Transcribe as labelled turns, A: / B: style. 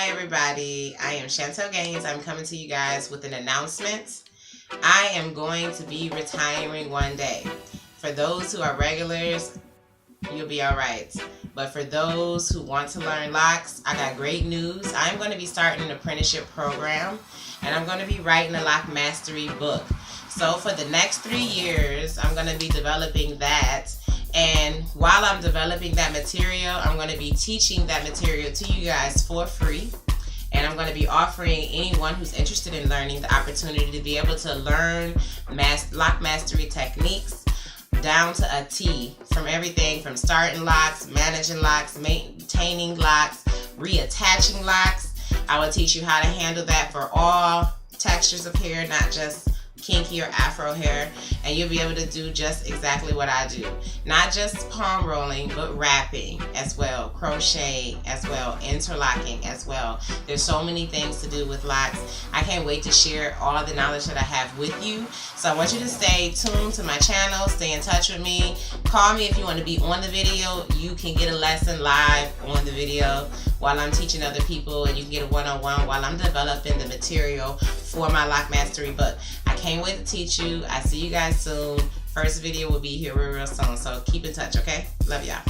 A: Hi everybody, I am Chantel Gaines. I'm coming to you guys with an announcement. I am going to be retiring one day. For those who are regulars, you'll be alright. But for those who want to learn locks, I got great news. I'm going to be starting an apprenticeship program, and I'm going to be writing a lock mastery book. So for the next 3 years, I'm going to be developing that. And while I'm developing that material, I'm going to be teaching that material to you guys for free. And I'm going to be offering anyone who's interested in learning the opportunity to be able to learn lock mastery techniques down to a T, from everything from starting locks, managing locks, maintaining locks, reattaching locks. I will teach you how to handle that for all textures of hair, not just kinky or afro hair, and you'll be able to do just exactly what I do. Not just palm rolling, but wrapping as well, crocheting as well, interlocking as well. There's so many things to do with locks. I can't wait to share all the knowledge that I have with you. So I want you to stay tuned to my channel, stay in touch with me. Call me if you want to be on the video. You can get a lesson live on the video while I'm teaching other people, and you can get a one-on-one while I'm developing the material for my lock mastery book. I can't wait to teach you. I see you guys soon. First video will be here real soon, so keep in touch, okay? Love y'all.